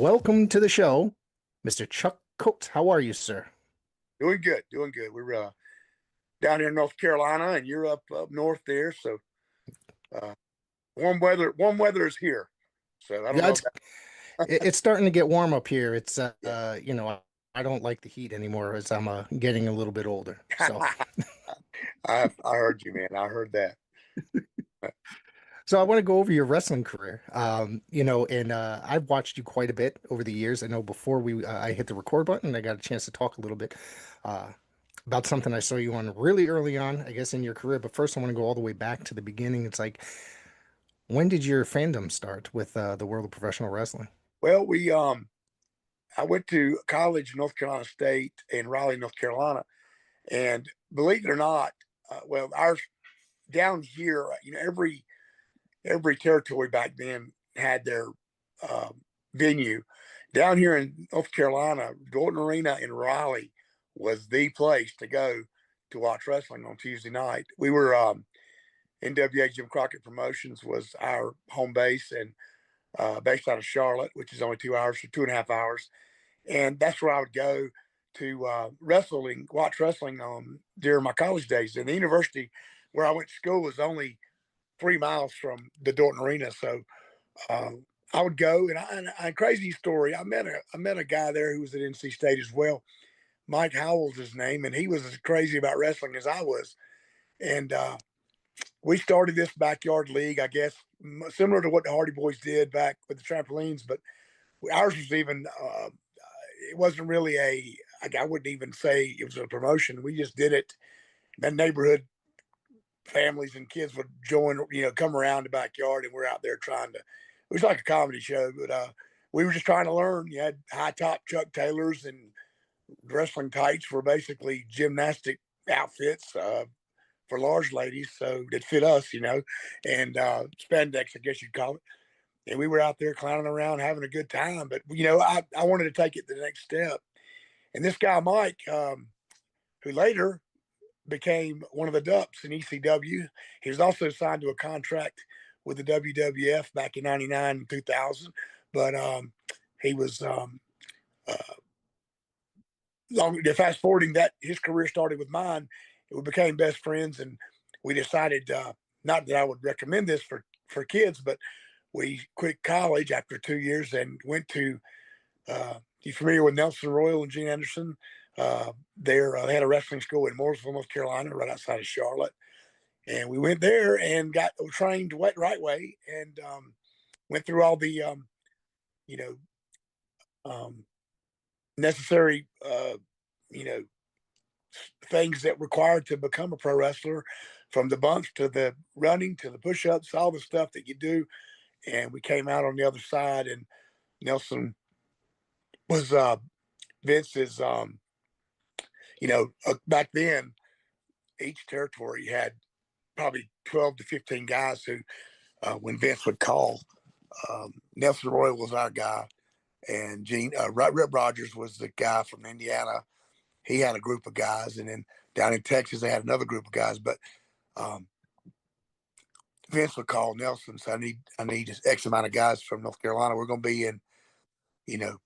welcome to the show, Mr. Chuck Coates. How are you, sir? Doing good, doing good. We're down here in North Carolina, and you're up north there. So uh, warm weather is here. So I don't Yeah, know it's about. it's starting to get warm up here. It's Yeah. I don't like the heat anymore as I'm getting a little bit older. So I heard you, man. I heard that. so I want to go over your wrestling career. And I've watched you quite a bit over the years. I know before we I hit the record button, I got a chance to talk a little bit uh about something I saw you on really early on, I guess, in your career. But first, I want to go all the way back to the beginning. It's like, when did your fandom start with the world of professional wrestling? Well, we I went to college in North Carolina State in Raleigh, North Carolina, and believe it or not, well, ours down here, every territory back then had their venue. Down here in North Carolina, Gordon Arena in Raleigh was the place to go to watch wrestling on Tuesday night. We were NWA Jim Crockett Promotions was our home base, and based out of Charlotte, which is only 2 hours or 2.5 hours, and that's where I would go to watch wrestling during my college days. And the university where I went to school was only 3 miles from the Dorton Arena, so uh, I would go. And crazy story, I met a guy there who was at NC State as well. Mike Howell's his name, and he was as crazy about wrestling as I was. And we started this backyard league, I guess, similar to what the Hardy Boys did back with the trampolines, but ours was even. It wasn't really I wouldn't even say it was a promotion. We just did it. The neighborhood families and kids would join, come around the backyard, and we're out there trying to. It was like a comedy show, but we were just trying to learn. You had high top Chuck Taylors, and wrestling tights were basically gymnastic outfits for large ladies, so that fit us, and spandex, I guess you'd call it. And we were out there clowning around, having a good time. But I wanted to take it to the next step. And this guy Mike, who later became one of the Dups in ECW. He was also signed to a contract with the WWF back in '99 and 2000. But he was uh, fast forwarding that his career started with mine. We became best friends, and we decided not that I would recommend this for kids, but we quit college after 2 years and went to. You familiar with Nelson Royal and Gene Anderson? They had a wrestling school in Mooresville, North Carolina, right outside of Charlotte. And we went there and got trained right way, and went through all the you know um, necessary you know things that required to become a pro wrestler, from the bumps to the running to the push-ups, all the stuff that you do. And we came out on the other side, and Nelson was Vince's. Back then, each territory had probably 12 to 15 guys who, when Vince would call, Nelson Royal was our guy, and Rip Rogers was the guy from Indiana. He had a group of guys, and then down in Texas they had another group of guys. But um, Vince would call Nelson, so I need X amount of guys from North Carolina. We're going to be in, you know,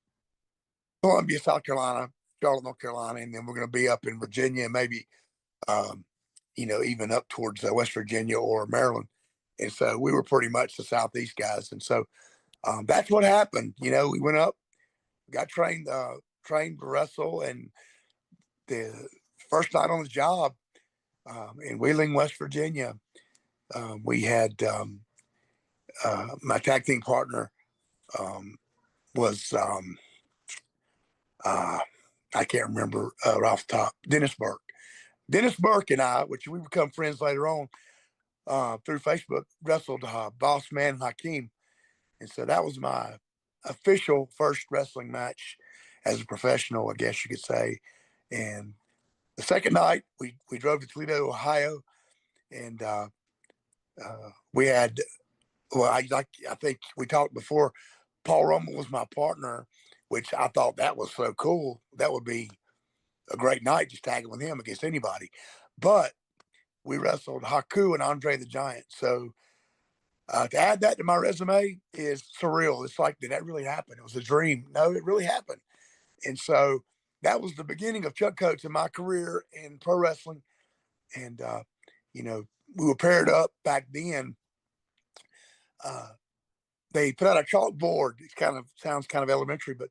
Columbia, South Carolina, Charlotte, North Carolina, and then we're going to be up in Virginia, and maybe um, even up towards West Virginia or Maryland. And so we were pretty much the Southeast guys. And so that's what happened. We went up, got trained to wrestle, and the first night on the job in Wheeling, West Virginia, we had my tag team partner was uh, I can't remember off the top. Dennis Burke. Dennis Burke and I, which we become friends later on through Facebook, wrestled Boss Man and Hakeem. And so that was my official first wrestling match as a professional, I guess you could say. And the second night, we drove to Toledo, Ohio, and we had, well, I think we talked before, Paul Roma was my partner, which I thought that was so cool. That would be a great night, just tagging with him against anybody. But we wrestled Haku and Andre the Giant. So To add that to my resume is surreal. It's like, did that really happen? It was a dream. No, it really happened. And so that was the beginning of Chuck Coates in my career in pro wrestling. And, you know, we were paired up back then. Uh, they put out a chalkboard. It kind of sounds kind of elementary, but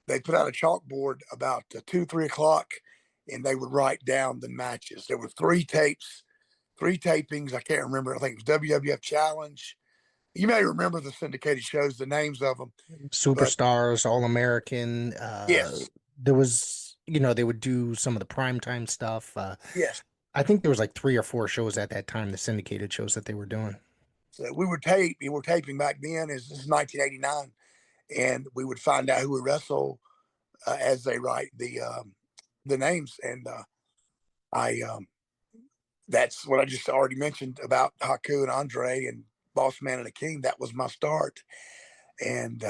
they put out a chalkboard about 2, 3 o'clock, and they would write down the matches. There were three tapes, three tapings. I can't remember. I think it was WWF Challenge. You may remember the syndicated shows, the names of them, but Superstars, All American. yes, There was, they would do some of the primetime stuff. yes. I think there was like 3 or 4 shows at that time, the syndicated shows that they were doing. So we would tape. We were taping back then. This is 1989, and we would find out who would wrestle as they write the names. And I that's what I just already mentioned about Haku and Andre and Boss Man and Akeem. That was my start, and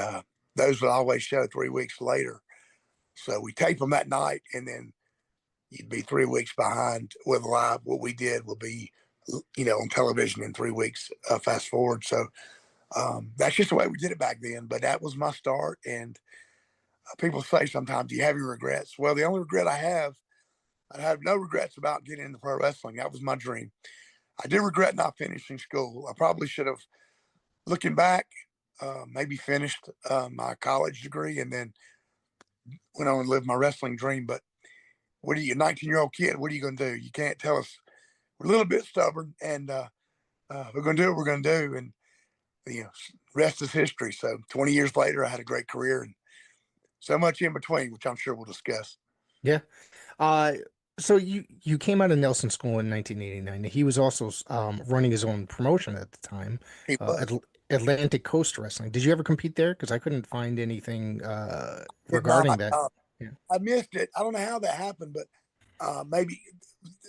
those would always show 3 weeks later. So we tape them that night, and then you'd be 3 weeks behind with live. What we did will be, on television in 3 weeks. Fast forward, so that's just the way we did it back then. But that was my start, and people say sometimes, "Do you have any regrets?" Well, the only regret I have no regrets about getting into pro wrestling. That was my dream. I do regret not finishing school. I probably should have, looking back, maybe finished my college degree and then went on and lived my wrestling dream. But what are you, a 19-year-old kid? What are you going to do? You can't tell us. We're a little bit stubborn, and we're going to do what we're going to do. And, rest is history. So 20 years later, I had a great career and so much in between, which I'm sure we'll discuss. Yeah. Uh, so you came out of Nelson School in 1989. He was also running his own promotion at the time, He was. Atlantic Coast Wrestling. Did you ever compete there? Because I couldn't find anything Did not. regarding that. Yeah. I missed it. I don't know how that happened, but maybe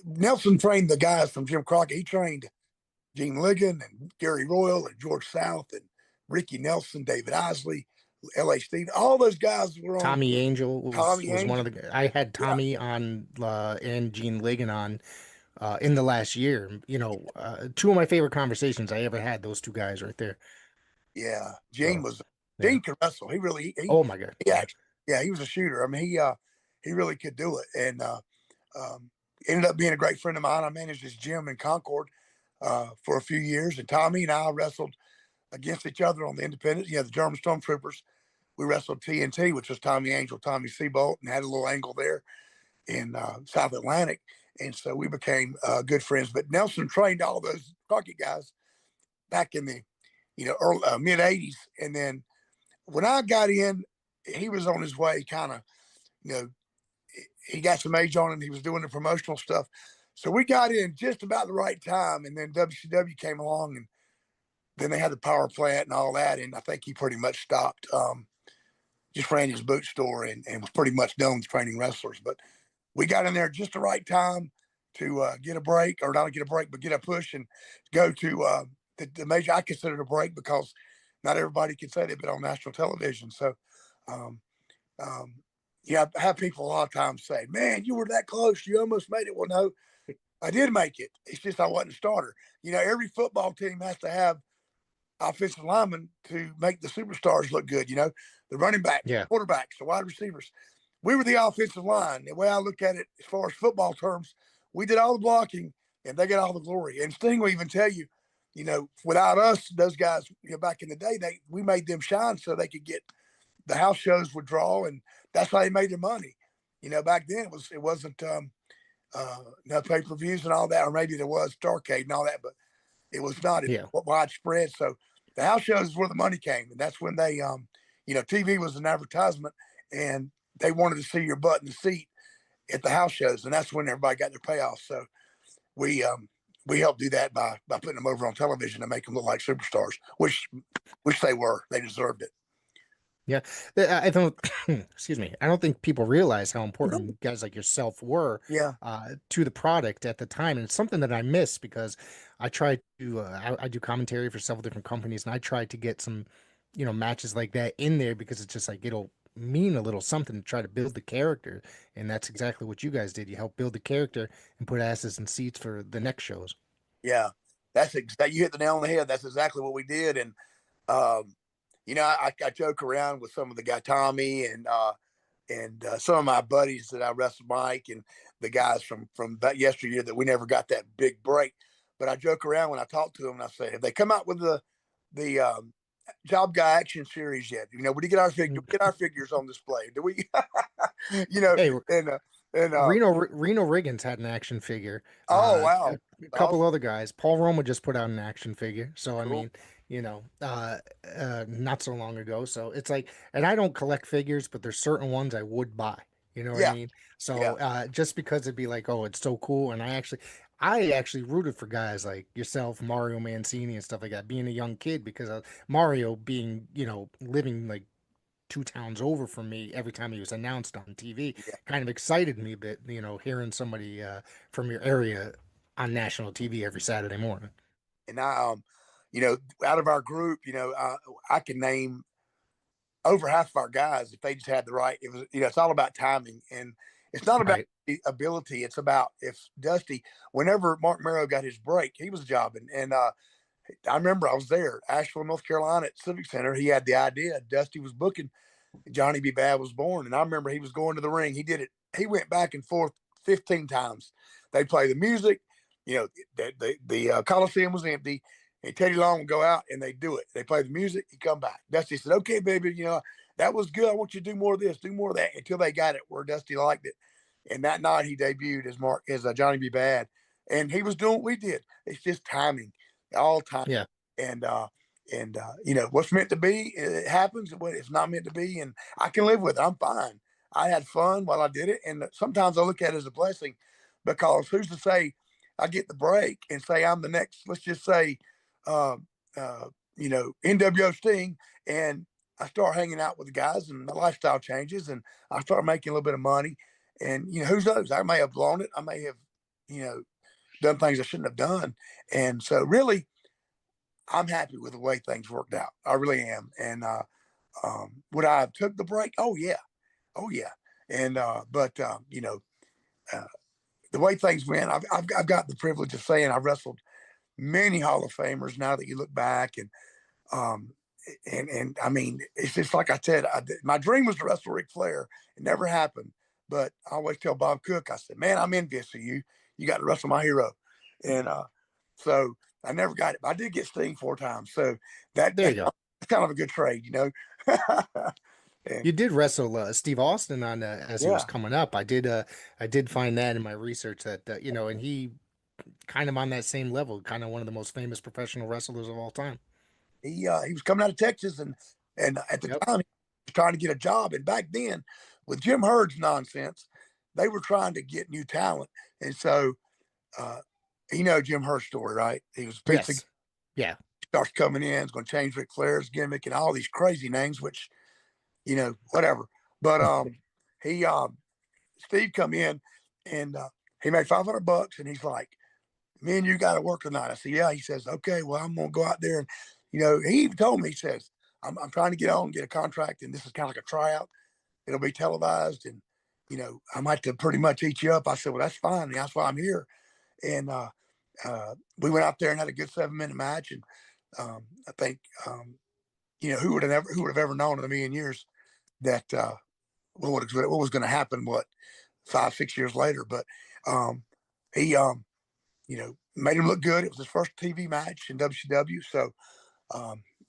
Nelson trained the guys from Jim Crockett. He trained Gene Ligon and Gary Royal and George South and Ricky Nelson, David Isley, L.A. Steve. All those guys were on. Tommy Angel was Tommy was one of Angel. the. I had Yeah, Tommy on and Gene Ligon on in the last year. Two of my favorite conversations I ever had. Those two guys right there. yeah. So yeah. Gene could wrestle. He really Oh my God. yeah, Yeah. yeah. He was a shooter. I mean, he really could do it, and um, ended up being a great friend of mine. I managed his gym in Concord for a few years, and Tommy and I wrestled against each other on the independent. The German Stormtroopers. We wrestled TNT, which was Tommy Angel, Tommy Seabolt, and had a little angle there in South Atlantic. And so we became good friends. But Nelson trained all those Crockett guys back in the early, mid '80s, and then when I got in, he was on his way, kind of, you know, he got some age on him. He was doing the promotional stuff. So we got in just about the right time. And then WCW came along, and then they had the power plant and all that. And I think he pretty much stopped, just ran his boot store and was pretty much done with training wrestlers. But we got in there just the right time to get a break, or not get a break, but get a push and go to the major. I consider it a break because not everybody can say they've been on national television. So, um, um, yeah, I have people a lot of times say, "Man, you were that close. You almost made it." Well, no, I did make it. It's just I wasn't a starter. Every football team has to have offensive linemen to make the superstars look good. The running backs, Yeah. quarterbacks, the wide receivers. We were the offensive line. The way I look at it, as far as football terms, we did all the blocking and they got all the glory. And Sting will even tell you, without us, those guys, back in the day, we made them shine so they could get the house shows would draw, and that's how they made their money. Back then it wasn't no pay per views and all that, or maybe there was Starcade and all that, but it was not Yeah. widespread. So the house shows is where the money came, and that's when they, TV was an advertisement, and they wanted to see your butt in the seat at the house shows, and that's when everybody got their payoff. So we helped do that by putting them over on television to make them look like superstars, which they were. They deserved it. Yeah, I don't. Excuse me. I don't think people realize how important guys like yourself were Yeah, to the product at the time, and it's something that I miss because I try to. I do commentary for several different companies, and I try to get some, matches like that in there because it's just like it'll mean a little something to try to build the character, and that's exactly what you guys did. You helped build the character and put asses in seats for the next shows. yeah. that's exactly, you hit the nail on the head. That's exactly what we did. And, I joke around with some of the guy, Tommy, and some of my buddies that I wrestled, Mike, and the guys from that yesteryear that we never got that big break. But I joke around when I talk to them and I say, have they come out with the Job Guy Action Series yet? We did get our figures on display. Do we? Hey, and Reno Riggins had an action figure. oh A wow, couple awesome, other guys. Paul Roma just put out an action figure. So I cool, mean, not so long ago. So it's like, and I don't collect figures, but there's certain ones I would buy. You know what I yeah, mean? yeah, So just because it'd be like, oh, it's so cool, and I actually rooted for guys like yourself, Mario Mancini, and stuff like that. Being a young kid, because Mario being, living like 2 towns over from me every time he was announced on TV, yeah. kind of excited me a bit, hearing somebody from your area on national TV every Saturday morning. And out of our group, I can name over half of our guys if they just had the right. It was, it's all about timing, and it's not about Right. the ability. It's about if Dusty. Whenever Mark Merrow got his break, he was jobbing, and I remember I was there, Asheville, North Carolina, at Civic Center. He had the idea. Dusty was booking. Johnny B. Bad was born, and I remember he was going to the ring. He did it. He went back and forth 15 times. They play the music. The Coliseum was empty. And Teddy Long would go out and they do it. They play the music. He come back. Dusty said, "Okay, baby, that was good. I want you to do more of this, do more of that," until they got it where Dusty liked it. And that night he debuted as Johnny B. Bad, and he was doing what we did. It's just timing, all time. Yeah. And what's meant to be, it happens. What it's not meant to be, and I can live with it. I'm fine. I had fun while I did it, and sometimes I look at it as a blessing, because who's to say I get the break and say I'm the next. Let's just say, uh, NWO Sting, and I start hanging out with the guys, and my lifestyle changes, and I start making a little bit of money, and who knows? I may have blown it. I may have, you know, done things I shouldn't have done, and so really I'm happy with the way things worked out. I really am. And would I have took the break? Oh yeah, oh yeah. And but uh, the way things went, I've got the privilege of saying I've wrestled many Hall of Famers. Now that you look back, um, and I mean, it's just like I said, my dream was to wrestle Ric Flair. It never happened, but I always tell Bob Cook, I said, "Man, I'm envious of you. You got to wrestle my hero," and so I never got it. But I did get Sting 4 times, so that There you that's go. kind of a good trade. And You did wrestle Steve Austin on as he was yeah, coming up. I did find that in my research that and he kind of on that same level, kind of one of the most famous professional wrestlers of all time. he was coming out of Texas, and at the Yep. time he was trying to get a job. And back then, with Jim Herd's nonsense, they were trying to get new talent, and so uh, Jim Hurt's story, right? He was a pizza, Yes. Yeah. starts coming in, is going to change Ric Flair's gimmick and all these crazy names, which whatever. But he Steve come in, and he made $500, and he's like, "Me and you got to work tonight." I said, "Yeah." He says, "Okay, well, I'm gonna go out there." And he even told me, he says, I'm trying to get on, get a contract, and this is kind of like a tryout. It'll be televised, and I might have to pretty much eat you up. I said, "Well, that's fine. That's why I'm here." And we went out there and had a good 7-minute match. And I think who would have ever known in a million years that what was going to happen? What 5-6 years later? But he made him look good. It was his first TV match in WCW. So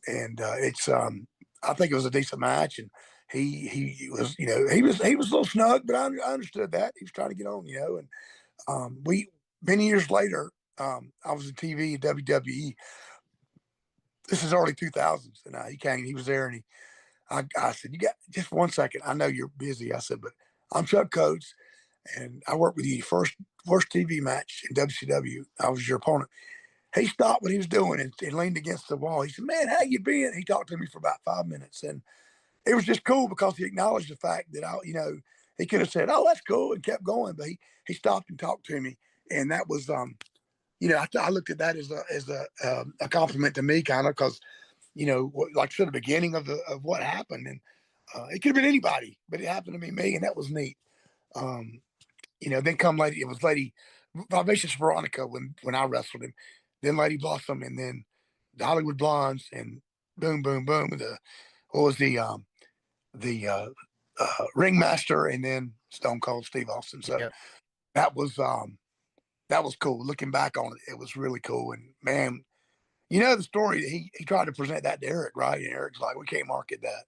and it's I think it was a decent match. And he was he was a little snug, but I understood that he was trying to get on. And we many years later, I was in TV at WWE. This is early 2000s, and he came. He was there, and I said, "You got just 1 second. I know you're busy." I said, "But I'm Chuck Coates, and I worked with you first TV match in WCW. I was your opponent." He stopped what he was doing and leaned against the wall. He said, "Man, how you been?" He talked to me for about 5 minutes, and it was just cool because he acknowledged the fact that he could have said, "Oh, that's cool," and kept going, but he stopped and talked to me, and that was I looked at that as a compliment to me, kind of, because like I said, the beginning of what happened, and it could have been anybody, but it happened to be me, and that was neat. Um, then come lady, it was Lady Vivacious Veronica when I wrestled him. then Lady Blossom, and then the Hollywood Blondes, and boom, boom, boom. What was the ringmaster, and then Stone Cold Steve Austin. So Yeah. that was that was cool. Looking back on it, it was really cool. And man, you know the story. He tried to present that to Eric, right? And Eric's like, we can't market that.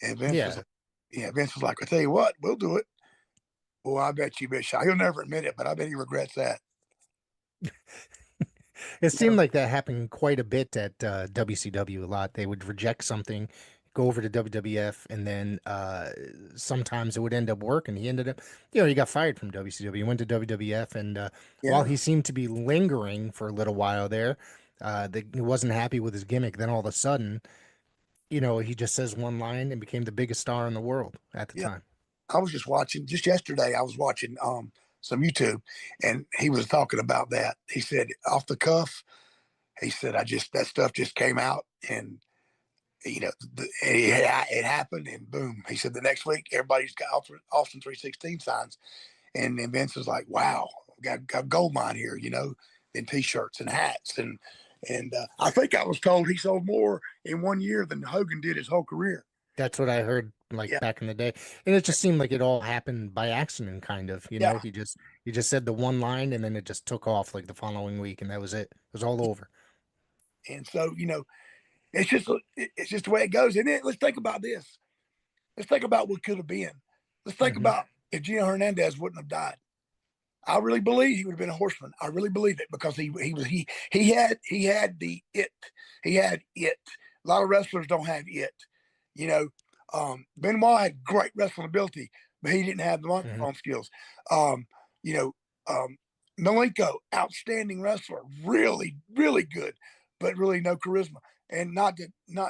And Vince was Yeah. like, yeah, Vince was like, I tell you what, we'll do it. Well, I bet you, Bishop. He'll never admit it, but I bet he regrets that. It You seemed know? like that happened quite a bit at WCW a lot. They would reject something, go over to WWF, and then sometimes it would end up working. He ended up, he got fired from WCW, went to WWF, and while Yeah, he seemed to be lingering for a little while there, he wasn't happy with his gimmick. Then all of a sudden, he just says one line and became the biggest star in the world at the yeah. time. I was just watching just yesterday. I was watching some YouTube, and he was talking about that. He said off the cuff. He said, I just that stuff just came out, and it happened, and boom. He said the next week everybody's got Austin 316 signs, and then Vince was like, wow, got gold mine here, than T-shirts and hats, and I think I was told he sold more in 1 year than Hogan did his whole career. That's what I heard like Yeah, back in the day. And it just seemed like it all happened by accident, kind of, yeah. he just said the one line and then it just took off like the following week and that was it. It was all over. And so it's just the way it goes. And then let's think about this. Let's think about what could have been. Let's think Hmm. about if Gino Hernandez wouldn't have died. I really believe he would have been a horseman. I really believe it because he had the it. He had it. A lot of wrestlers don't have it. You know, Benoit had great wrestling ability, but he didn't have the Hmm. microphone skills. Um, you know, Malenko, outstanding wrestler, really, really good, but really no charisma. And not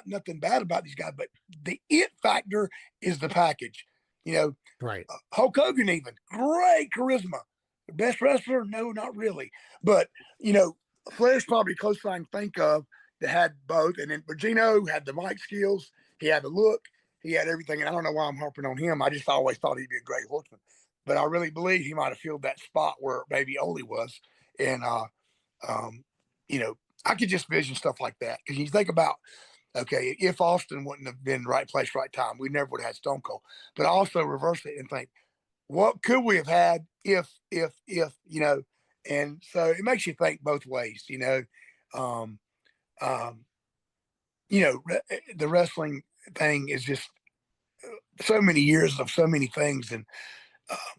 nothing bad about these guys, but the it factor is the package. You know, Right. Hulk Hogan even great charisma. Best wrestler? No, not really. But Flair's probably the closest I can think of that had both. And then Virgino had the mic skills. He had the look. He had everything. And I don't know why I'm harping on him. I just always thought he'd be a great horseman. But I really believe he might have filled that spot where maybe Ole was. And um, you know, I could just vision stuff like that. Because you think about, okay, if Austin wouldn't have been right place, right time, we never would have had Stone Cold. But I also reverse it and think, what could we have had if, and so it makes you think both ways. Um, um, the wrestling thing is just so many years of so many things, and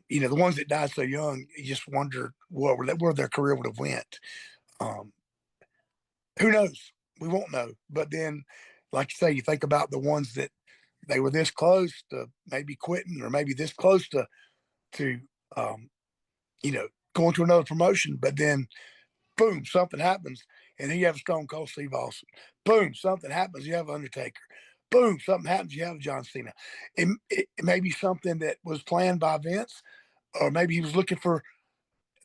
the ones that died so young, you just wonder where their career would have went. Um, who knows? We won't know. But then, like you say, you think about the ones that they were this close to maybe quitting, or maybe this close to um, going to another promotion, but then boom, something happens, and then you have a Stone Cold Steve Austin. Boom, something happens, you have Undertaker. Boom, something happens, you have John Cena. It may be something that was planned by Vince, or maybe he was looking for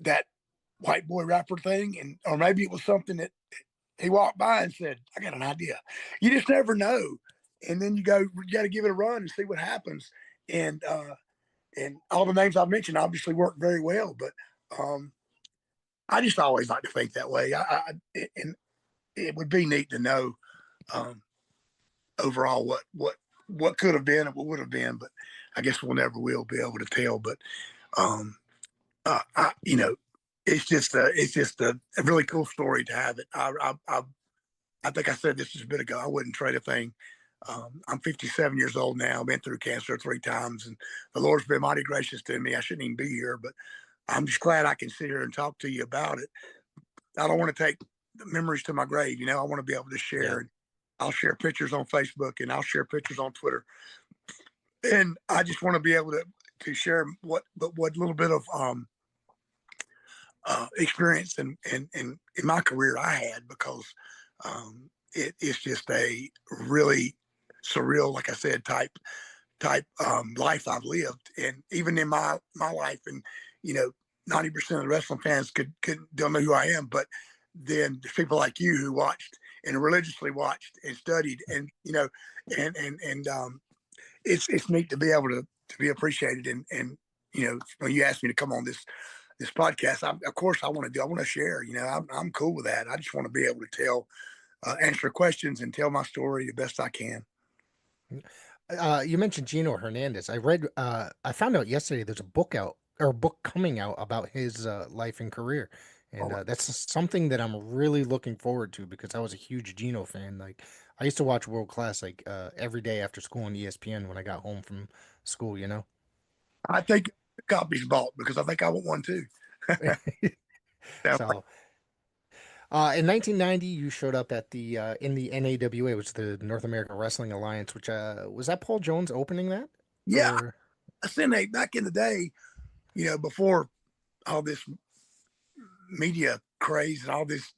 that white boy rapper thing, and or maybe it was something that he walked by and said, "I got an idea." You just never know, and then you got to give it a run and see what happens. And all the names I've mentioned obviously worked very well, but um, I just always like to think that way. And it would be neat to know um, overall what could have been and what would have been, but I guess we'll never will be able to tell. But um, it's just a really cool story to have it. I think I said this just a bit ago. I wouldn't trade a thing. I'm 57 years old now. I've been through cancer 3 times, and the Lord's been mighty gracious to me. I shouldn't even be here, but I'm just glad I can sit here and talk to you about it. I don't want to take the memories to my grave. I want to be able to Yeah. share. And I'll share pictures on Facebook, and I'll share pictures on Twitter. And I just want to be able to share what little bit of experience in my career I had, because it's just a really surreal, like I said, type life I've lived. And even in my life, and 90% of the wrestling fans don't know who I am, but then there's people like you who watched and religiously watched and studied, and it's neat to be able to be appreciated. And when you asked me to come on this this podcast. Of course, I want to do. I want to share. I'm cool with that. I just want to be able to tell, answer questions, and tell my story the best I can. You mentioned Gino Hernandez. I found out yesterday there's a book out or a book coming out about his life and career. And Oh, that's something that I'm really looking forward to because I was a huge Gino fan. Like I used to watch World Class like every day after school on ESPN when I got home from school, you know? I think the copy's bought because I think I want one too. So in 1990, you showed up at the in the NAWA, which is the North American Wrestling Alliance, which was that Paul Jones opening that? Yeah, Or I seen a back in the day, before all this media craze and all this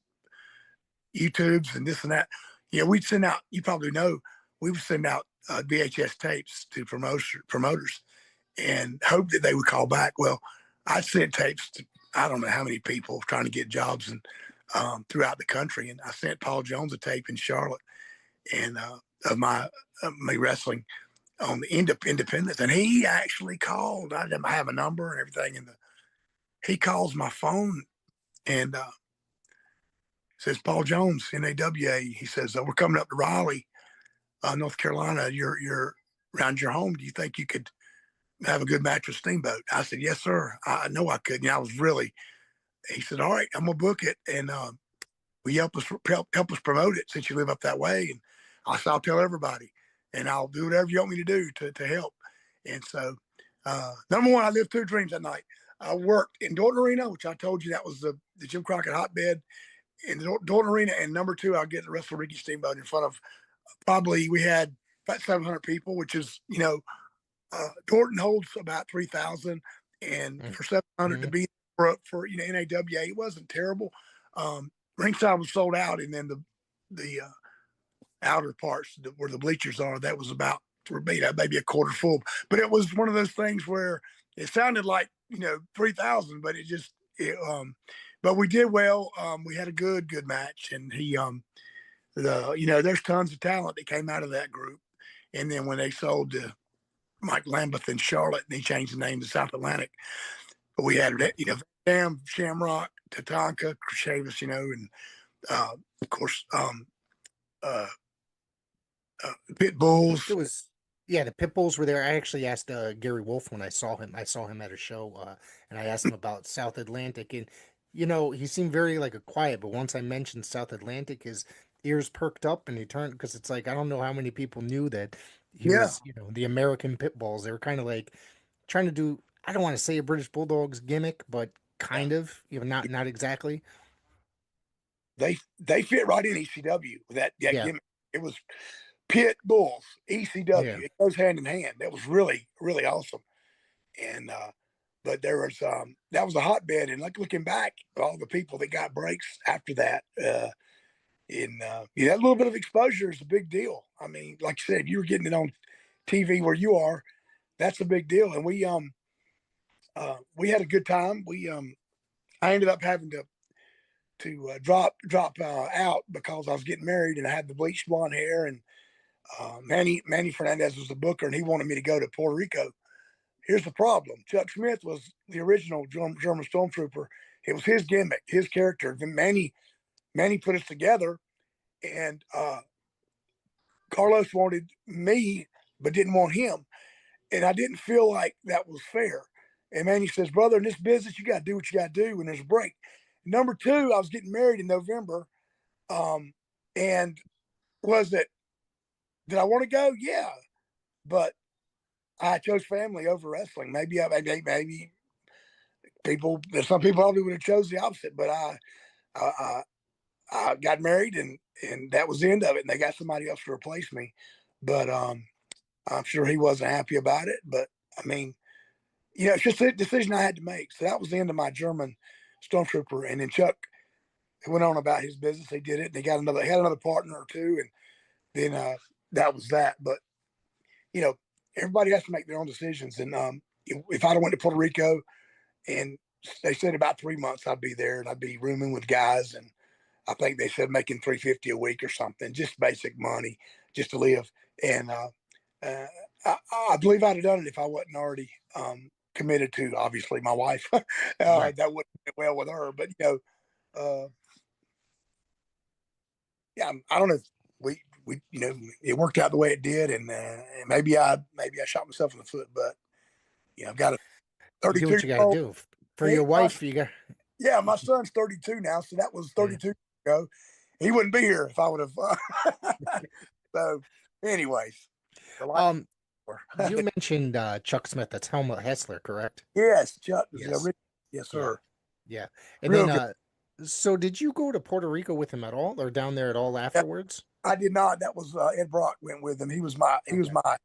YouTubes and this and that. We'd send out. You probably know we would send out VHS tapes to promoters and hope that they would call back. Well, I sent tapes to I don't know how many people trying to get jobs and throughout the country, and I sent Paul Jones a tape in Charlotte and of me wrestling on the Independence, and he actually called. I didn't have a number and everything, and he calls my phone and says, Paul Jones, NAWA. He says, we're coming up to Raleigh, North Carolina. You're around your home. Do you think you could have a good match with Steamboat? I said, yes, sir. I know I could. I was really. He said, all right, I'm gonna book it, and will you help us promote it since you live up that way? And I said, I'll tell everybody, and I'll do whatever you want me to do to help. And so, number one, I lived two dreams that night. I worked in Dorton Arena, which I told you that was the Jim Crockett hotbed in the Dorton Arena, and number two, I'll get to wrestle Ricky Steamboat in front of probably we had about 700 people, which is Dorton holds about 3,000, and for 700 to Mhm. be for NAWA, it wasn't terrible. Ringside was sold out, and then the outer parts where the bleachers are, that was about for me maybe a quarter full. But it was one of those things where it sounded like 3,000, but but we did well. We had a good match, and there's tons of talent that came out of that group. And then when they sold to Mike Lambeth in Charlotte, and he changed the name to South Atlantic, we had Damn, Shamrock, Tatanka, Krishavas, and of course uh, Pit Bulls. there was yeah, the pit bulls were there. I actually asked Gary Wolf when I saw him. I saw him at a show, and I asked him about South Atlantic, and he seemed very like a quiet. But once I mentioned South Atlantic, his ears perked up, and he turned because it's like I don't know how many people knew that he Yeah, was, the American pit bulls. They were kind of like trying to do. I don't want to say a British Bulldogs gimmick, but yeah. kind of, not exactly. They fit right in ECW with that Yeah, gimmick. It was Pit Bulls, yeah. ECW. It goes hand in hand. That was really, really awesome. And but there was that was a hotbed. And like looking back, all the people that got breaks after that, that little bit of exposure is a big deal. I mean, like you said, you were getting it on TV where you are. That's a big deal. And we had a good time. I ended up having to drop out because I was getting married and I had the bleached blonde hair, and Manny Fernandez was the booker, and he wanted me to go to Puerto Rico. Here's the problem: Chuck Smith was the original German Stormtrooper. It was his gimmick, his character. Then Manny put us together, and Carlos wanted me, but didn't want him, and I didn't feel like that was fair. And Manny says, "Brother, in this business, you got to do what you got to do when there's a break." Number two, I was getting married in November, and was it did I want to go? Yeah, but I chose family over wrestling. Maybe people. There's some people probably would have chose the opposite, but I, I got married, and that was the end of it. And they got somebody else to replace me, but I'm sure he wasn't happy about it. But I mean, it's just a decision I had to make. So that was the end of my German Stormtrooper. And then Chuck went on about his business. He did it. And he had another partner or two, and then that was that. But you know, everybody has to make their own decisions. And if I'd have went to Puerto Rico, and they said about 3 months I'd be there, and I'd be rooming with guys, and I think they said making 350 a week or something, just basic money, just to live. And uh, I believe I'd have done it if I wasn't already committed to obviously my wife. Right. That wouldn't fit well with her, but yeah, I don't know. If we it worked out the way it did, and maybe I shot myself in the foot, but I've got a You do 32 what year you got to old. do for your wife. You got Yeah, my son's 32 now, so that was yeah. 32 years ago. He wouldn't be here if I would have. So, anyways, the life. Um, you mentioned Chuck Smith. That's Helmut Hesler, correct? Yes, Chuck was the Yes. original. Yes, Yeah. sir. Yeah. And Real then good. so did you go to Puerto Rico with him at all or down there at all Yeah, afterwards? I did not. That was Ed Brock went with him. He was Okay. my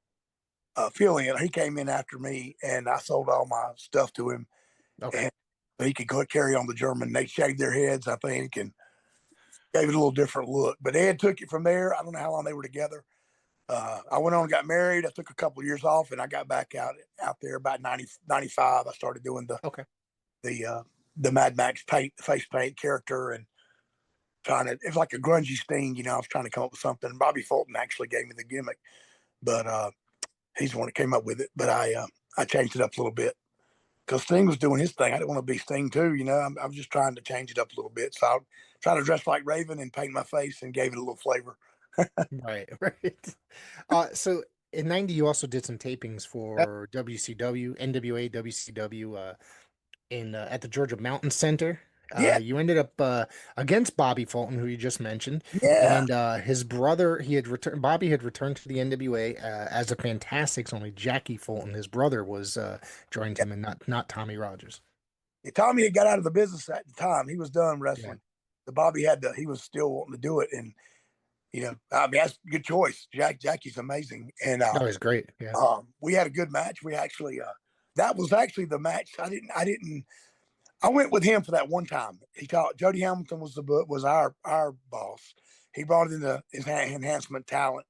affiliate. He came in after me, and I sold all my stuff to him, Okay. and he could go carry on the German. They shaved their heads, I think, and gave it a little different look. But Ed took it from there. I don't know how long they were together. I went on and got married. I took a couple of years off, and I got back out there about 95. I started doing Okay. the Mad Max paint, face paint character, and trying to. It's like a grungy Sting, I was trying to come up with something. Bobby Fulton actually gave me the gimmick, but he's the one that came up with it. But I changed it up a little bit because Sting was doing his thing. I didn't want to be Sting too, I was just trying to change it up a little bit. So I tried to dress like Raven and paint my face and gave it a little flavor. Right, right. So in 90 you also did some tapings Yep. for WCW, NWA, WCW, in at the Georgia Mountain Center. Yeah, You ended up against Bobby Fulton, who you just mentioned, yeah. and his brother. He had returned. Bobby had returned to the NWA as a Fantastics. Only Jackie Fulton, his brother, was joined him, and not Tommy Rogers. Yeah, Tommy had got out of the business at the time. He was done Yeah, wrestling. The Bobby had to. He was still wanting to do it, and I mean that's a good choice. Jackie's amazing, and that was great. Yeah. we had a good match. We actually that was actually the match. I went with him for that one time. He taught Jody Hamilton was our boss. He brought in his enhancement talent.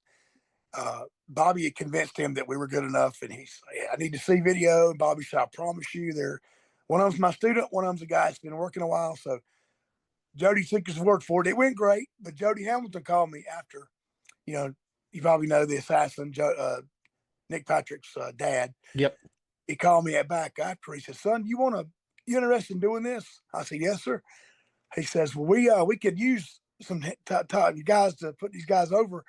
Bobby had convinced him that we were good enough, and he said, "I need to see video." And Bobby said, "I promise you, they're one of them's my student, one of them's a guy that's been working a while." So Jody took his word for it. It went great, but Jody Hamilton called me after. You know, you probably know the assassin, Nick Patrick's dad. Yep. He called me back after. He said, "Son, you interested in doing this?" I said, "Yes, sir." He says, "Well, we could use some guys to put these guys over.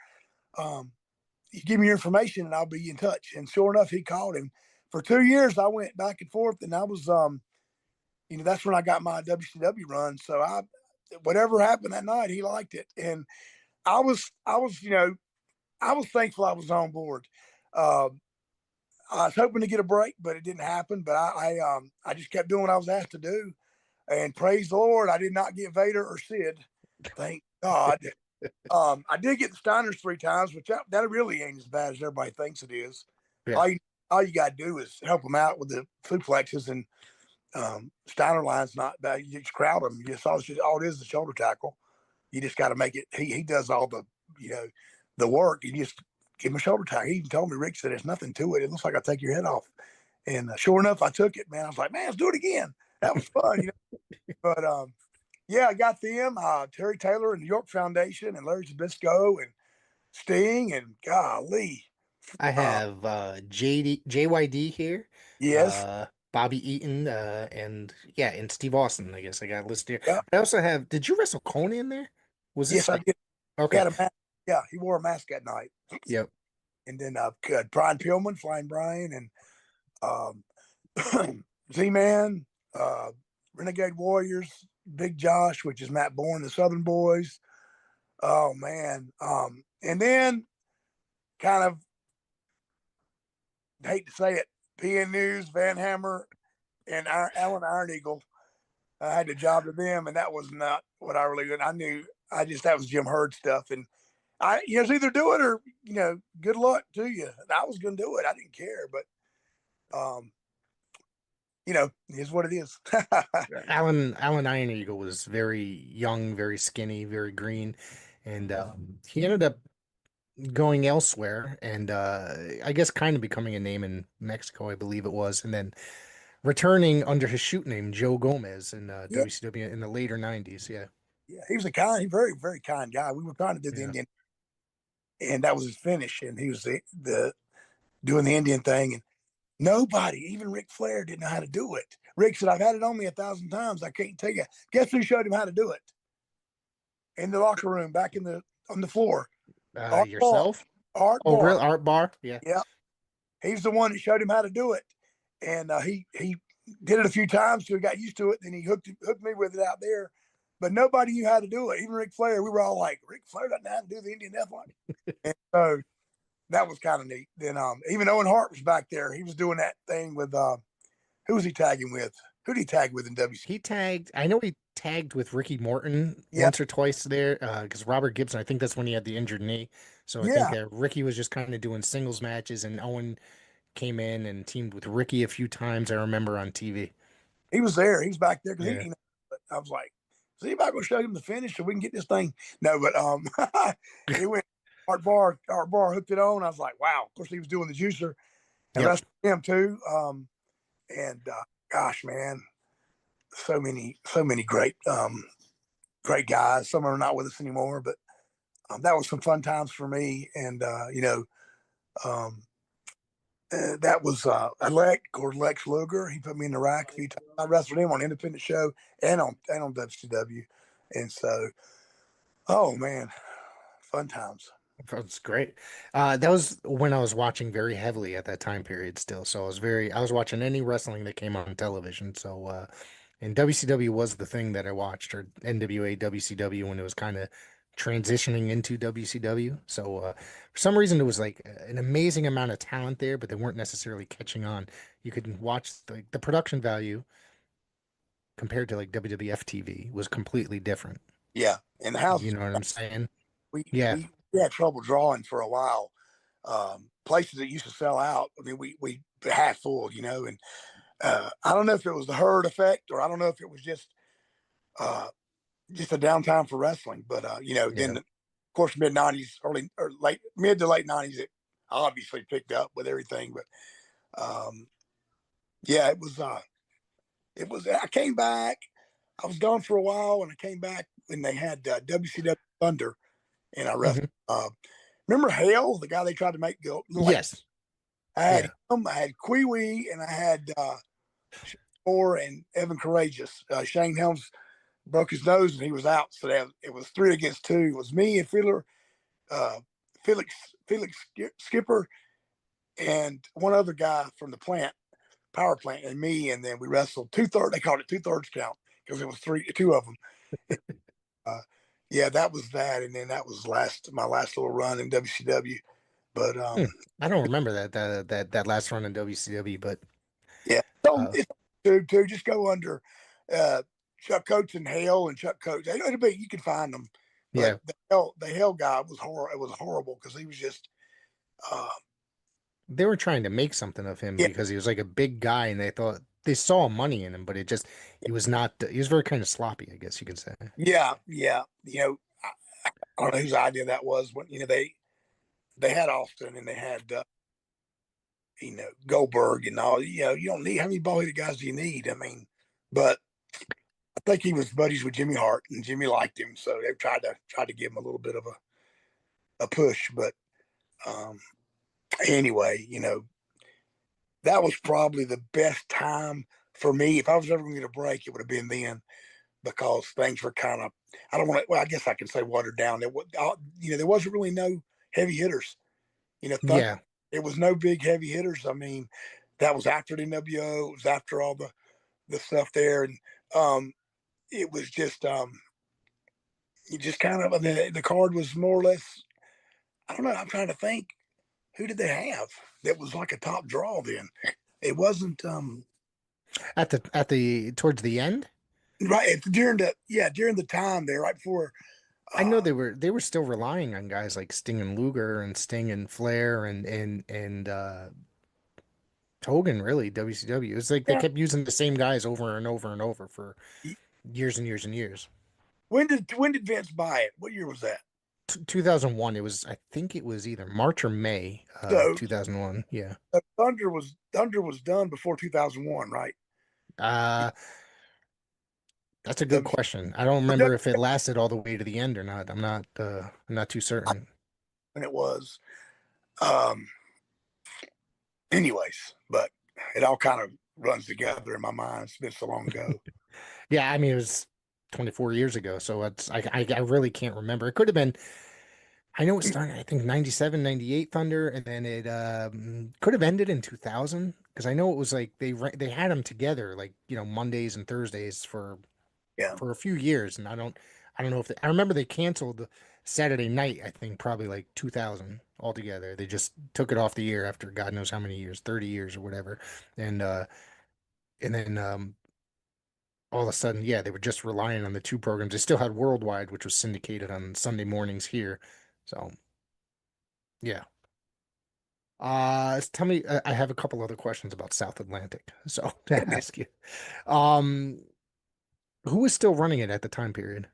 Um, you give me your information, and I'll be in touch." And sure enough, he called him. For 2 years, I went back and forth, and I was, that's when I got my WCW run. So whatever happened that night, he liked it, and I was thankful I was on board. Um, I was hoping to get a break, but it didn't happen. But I just kept doing what I was asked to do, and praise the Lord, I did not get Vader or Sid. Thank God. I did get the Steiners 3 times, which that really ain't as bad as everybody thinks it is. Yeah. All you got to do is help them out with the suplexes, and Steiner line's not bad. You just crowd them. All it is the shoulder tackle. You just got to make it. He does all the work. You just give him a shoulder tackle. He even told me, Rick said, "There's nothing to it. It looks like I take your head off." And sure enough, I took it, man. I was like, "Man, let's do it again." That was fun. But yeah, I got them, Terry Taylor and the York Foundation and Larry Zabisco and Sting and golly. I Uh, have JYD here, yes. Bobby Eaton, and yeah, and Steve Austin. I guess I got listed here. Yeah. I also have. Did you wrestle Conan there? Was Yes, this I like did. He okay? had a mask. Yeah, he wore a mask that night. Yep. And then Brian Pillman, Flying Brian, and Z-Man, uh, Renegade Warriors, Big Josh, which is Matt Borne, the Southern Boys. Oh man. And then kind of hate to say it, PN News, Van Hammer, and Alan Iron Eagle. I had the job to them, and that was not what I really did. I knew that was Jim Herd stuff, and it's either do it or good luck to you. I was going to do it. I didn't care, but um, is what it is. Alan Iron Eagle was very young, very skinny, very green, and he ended up going elsewhere, and I guess kind of becoming a name in Mexico, I believe it was, and then returning under his shoot name Joe Gomez in Yeah, WCW in the later '90s. Yeah. yeah. He was very, very kind guy. We were trying to do the Yeah. Indian, and that was his finish, and he was the doing the Indian thing, Nobody, even Ric Flair, didn't know how to do it. Rick said, "I've had it on me 1,000 times. I can't take it." Guess who showed him how to do it? In the locker room, back in the on the floor. Art Barr. Yourself? Art Oh, real Barr. Art Bar? Yeah. Yeah, he's the one that showed him how to do it, and he did it a few times, so he got used to it. Then he hooked me with it out there, but nobody knew how to do it. Even Ric Flair, we were all like, "Ric Flair doesn't know how to do the Indian Deathlock," and so that was kind of neat. Then even Owen Hart was back there. He was doing that thing with who was he tagging with? Who did he tag with in WC? He tagged, I know he tagged with Ricky Morton Yeah, once or twice there, because Robert Gibson, I think that's when he had the injured knee. So I think yeah, Ricky was just kind of doing singles matches, and Owen came in and teamed with Ricky a few times, I remember on TV. he was there. He was back there because Yeah. he. But I was like, "Is anybody going to show him the finish so we can get this thing?" No, but he went. Art Bar hooked it on. I was like, "Wow!" Of course, he was doing the juicer and Yep. wrestling him too. And gosh, man, so many great guys. Some are not with us anymore, but that was some fun times for me. And um, that was Lex Luger. He put me in the rack a few times. I wrestled him on Independent Show and on WCW, and so oh man, fun times. That's great. That was when I was watching very heavily at that time period still. So I was watching any wrestling that came on television. So, and WCW was the thing that I watched, or NWA, WCW when it was kind of transitioning into WCW. So, for some reason, there was like an amazing amount of talent there, but they weren't necessarily catching on. You could watch the production value compared to like WWF TV was completely different. Yeah, and the You house know what I'm saying? we Yeah. we had trouble drawing for a while. Places that used to sell out. I mean, we half full, and I don't know if it was the herd effect or I don't know if it was just a downtime for wrestling. But Yeah. then of course mid 90s, early or late mid to late 90s, it obviously picked up with everything. But um, yeah, it was. I came back. I was gone for a while, and I came back when they had WCW Thunder, and I wrestled. Mhm. Remember Hale, the guy they tried to make go look like Yes. I had Yeah. him, I had Kiwi, and I had Moore and Evan Courageous. Shane Helms broke his nose and he was out, so it was 3 against 2. It was me and uh, Felix Skipper, and one other guy from the power plant, and me, and then we wrestled 2/3. They called it 2/3 count because it was two of them. Uh, yeah, that was that, and then that was my last little run in WCW. But Hmm. I don't remember that last run in WCW, but yeah, so uh, it's to just go under uh, Chuck Coates and Hale and Chuck Coates. It'll be you can find them, but yeah, the Hale guy was horrible. It was horrible because he was just uh, they were trying to make something of him yeah, because he was like a big guy, and they thought they saw money in him, but he was not. He was very kind of sloppy, I guess you could say. yeah, yeah. I don't know whose idea that was when they had Austin and they had Goldberg and all. You don't need how many ball headed guys do you need? I mean, but I think he was buddies with Jimmy Hart and Jimmy liked him, so they tried to give him a little bit of a push. But um, anyway, that was probably the best time for me. If I was ever going to get a break, it would have been then because things were kind of, I don't want to, well, I guess I can say watered down. There wasn't really no heavy hitters. Thunder, Yeah, it was no big heavy hitters. I mean, that was after the NWO. It was after all the stuff there. And it was just, you just kind of, the card was more or less, I don't know. I'm trying to think, who did they have that was like a top draw then? It wasn't, at the towards the end, right during the time there, right before. I know Uh, they were still relying on guys like Sting and Luger and Sting and Flair and Hogan, really WCW. It's like they yeah. kept using the same guys over and over and over for years and years and years. When did Vince buy it? What year was that? 2001, it was, I think it was either March or May of So 2001. Yeah. Thunder was done before 2001, right? Uh, that's a good W, question. I don't remember if it lasted all the way to the end or not. I'm not too certain. when it was. Um, anyways, but it all kind of runs together in my mind. It's been so long ago. Yeah, I mean it was 24 years ago, so I really can't remember. It could have been. I know it started, I think 97, 98 Thunder, and then it could have ended in 2000 because I know it was like they had them together like Mondays and Thursdays Yeah. for a few years, and I don't know if I remember they canceled Saturday night. I think probably like 2000 altogether. They just took it off the air after God knows how many years, 30 years or whatever, and then all of a sudden, yeah, they were just relying on the two programs. They still had Worldwide, which was syndicated on Sunday mornings here, so yeah. Tell me, I have a couple other questions about South Atlantic, so to ask you. Um, who was still running it at the time period?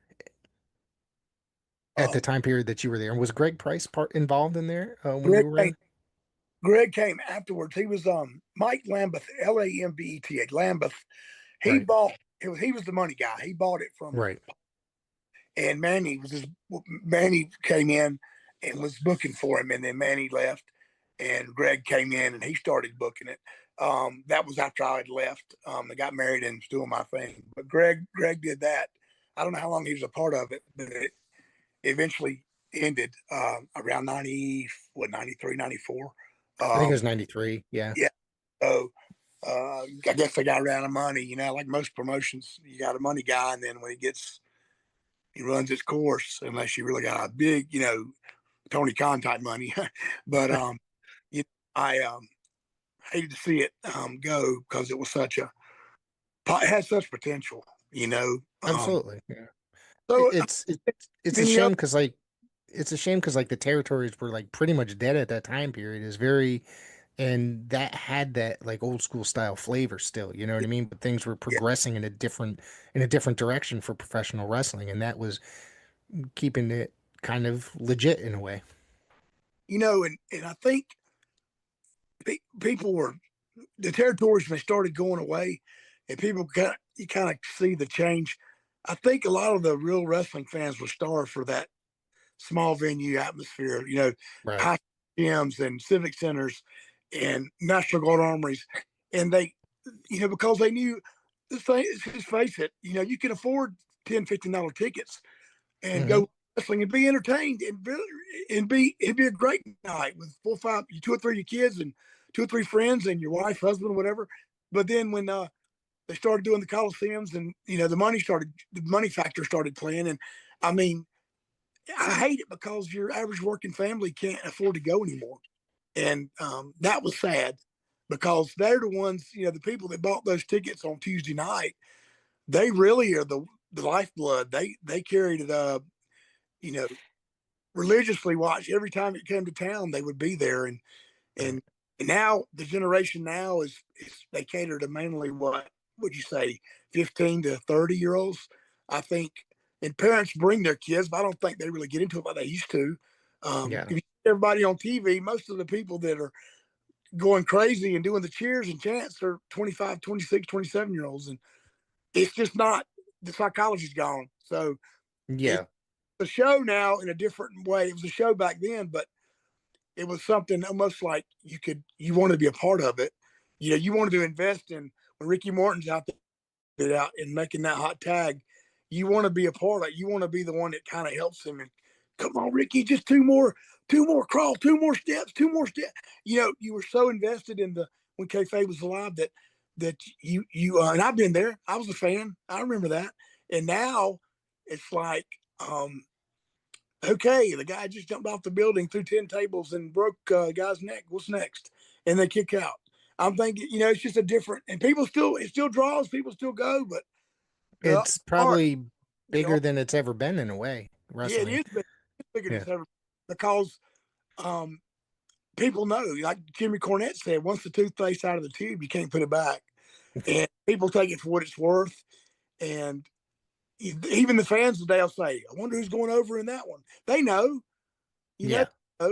At the Um, time period that you were there, and was Greg Price part involved in there when Greg you were came, in? Greg came afterwards. He was Mike Lambeth, Lambeth. Lambeth. He Right, bought. He was the money guy. He bought it from, right. and Manny came in and was booking for him, and then Manny left, and Greg came in and he started booking it. That was after I had left. I got married and was doing my thing, but Greg did that. I don't know how long he was a part of it, but it eventually ended around 93, 94. I think it Um, was 93. Yeah, yeah. So I guess they got around of money, like most promotions, you got a money guy, and then when he runs its course, unless you really got a big, Tony Khan type money. But you I hated to see it go because it was it had such potential, you know. absolutely. Yeah. So It's a many shame other, because like the territories were like pretty much dead at that time period. Is very and that had that like old school style flavor still, you know what I mean? But things were yeah, progressing in a different direction for professional wrestling, and that was keeping it kind of legit in a way. and I think people were the territories when they started going away, and people you kind of see the change. I think a lot of the real wrestling fans were starved for that small venue atmosphere, Right. high gyms and civic centers and National Guard armories. And they, because they knew, just face it, you can afford $10, $15 tickets and Hmm. go wrestling and be entertained it'd be a great night with 4 or 5, 2 or 3 of your kids and 2 or 3 friends and your wife, husband, whatever. But then when they started doing the coliseums and the money factor started playing, and I mean, I hate it because your average working family can't afford to go anymore. And that was sad because they're the ones, the people that bought those tickets on Tuesday night, they really are the lifeblood. They carried it you know, religiously watch every time it came to town, they would be there. Right. And, and now the generation now is they cater to mainly what would you say, 15 to 30 year olds, I think. And parents bring their kids, but I don't think they really get into it like they used to. Yeah. If you see everybody on TV, most of the people that are going crazy and doing the cheers and chants are 25, 26, 27 year olds. And it's just not, the psychology's gone. So it's Yeah. a show now in a different way. It was a show back then, but it was something almost like you wanted to be a part of it. You wanted to invest in when Ricky Morton's out and making that hot tag. You want to be a part of it. You want to be the one that kind of helps him. And come on, Ricky, just two more crawl, 2 more steps, 2 more steps. You were so invested in the when kayfabe was alive that you and I've been there. I was a fan. I remember that. And now it's like, okay, the guy just jumped off the building through 10 tables and broke a guy's neck. What's next? And they kick out. I'm thinking, it's just a different, and it still draws, people still go, but the It's art, probably the art, bigger than it's ever been in a way, yeah, it wrestling. is big, it's bigger than Yeah. it's ever because um, people know, like Jimmy Cornette said, once the toothpaste out of the tube, you can't put it back. And people take it for what it's worth. And even the fans today will say, I wonder who's going over in that one. They know, you know, Yeah.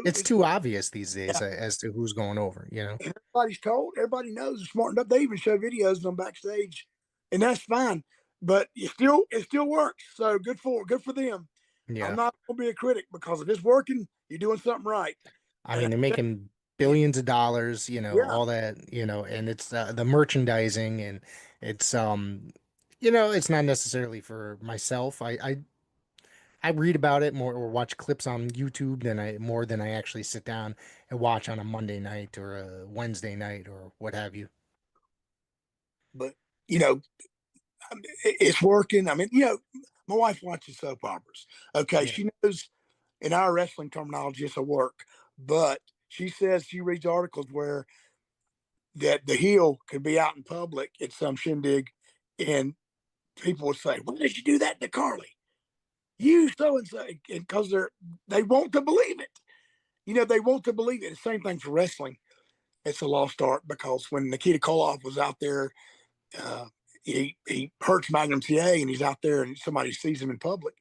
It's it's too obvious these days yeah. as to who's going over. And everybody's told, everybody knows, they're smart enough. They even show videos of them backstage, and that's fine. But it still works. So good for them. I'm Yeah. not going to be a critic because if it's working, you're doing something right. I And mean, they're making billions of dollars, Yeah, all that, and it's the merchandising and it's it's not necessarily for myself. I read about it more or watch clips on YouTube than I actually sit down and watch on a Monday night or a Wednesday night or what have you. but you know, it's working. I mean, my wife watches soap operas. Okay, Yeah. she knows in our wrestling terminology it's a work, but she says she reads articles where that the heel could be out in public at some shindig, and people would say, "Why did you do that to Carly? You so and so," and because they want to believe it. They want to believe it. The same thing for wrestling. It's a lost art because when Nikita Koloff was out there, uh, he hurts Magnum TA and he's out there and somebody sees him in public.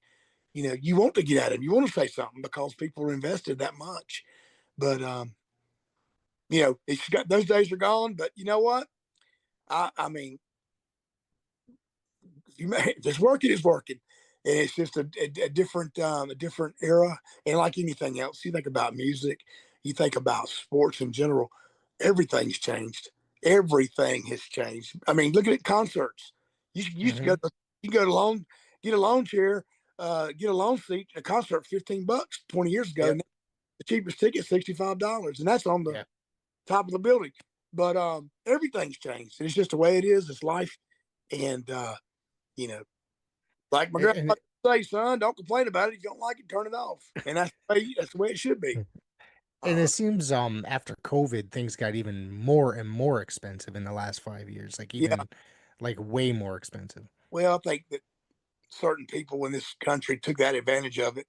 You want to get at him. You want to say something because people are invested that much. But it's got those days are gone. But you know what? I mean, it's working is working, and it's just a different era. And like anything else, you think about music, you think about sports in general, everything's changed. Everything has changed. I mean, look at concerts. You used to go Hmm. you go to loan get a lawn chair, get a lawn seat, a concert $15 20 years ago. Yep. Now the cheapest ticket $65, and that's on the Yeah. top of the building. But everything's changed. It's just the way it is. It's life, and you know, like my grandpa And say, son, don't complain about it. If you don't like it, turn it off. And that's the way it should be. and Uh, it seems after COVID things got even more and more expensive in the last 5 years, like yeah. even like way more expensive. Well, I think that certain people in this country took that advantage of it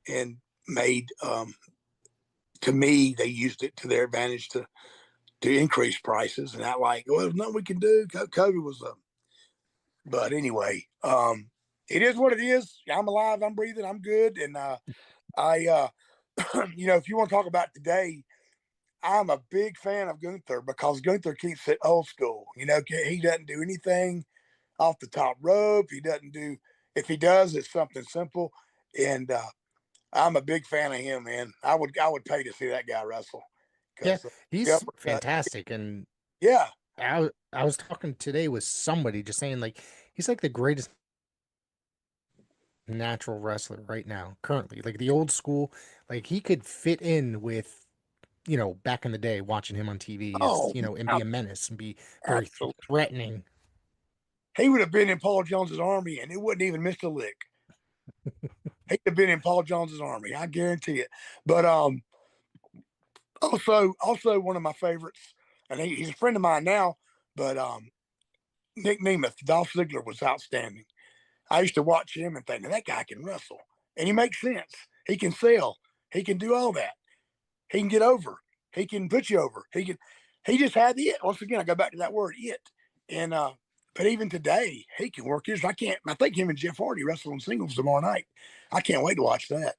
and made, to me, they used it to their advantage to increase prices. And that like, well, there's nothing we can do. COVID was but anyway, it is what it is. I'm alive. I'm breathing. I'm good. And if you want to talk about today, I'm a big fan of Gunther because Gunther keeps it old school. He doesn't do anything off the top rope. He doesn't do, if he does, it's something simple. And I'm a big fan of him, man. I would pay to see that guy wrestle Yeah, because the he's uppercut, fantastic. And yeah. I was talking today with somebody just saying like he's like the greatest natural wrestler right now, currently. Like the old school, like he could fit in with, back in the day watching him on TV is, Oh, and be a menace and be very absolutely. threatening. He would have been in Paul Jones's army and it wouldn't even missed a lick. He'd have been in Paul Jones's army, I guarantee it. But also one of my favorites, and he's a friend of mine now, but Nick Nemeth, Dolph Ziggler was outstanding. I used to watch him and think, that guy can wrestle. And he makes sense. He can sell. He can do all that. He can get over. He can put you over. He just had the it. Once again, I go back to that word, it. And but even today, he can work his. I think him and Jeff Hardy wrestle in singles tomorrow night. I can't wait to watch that.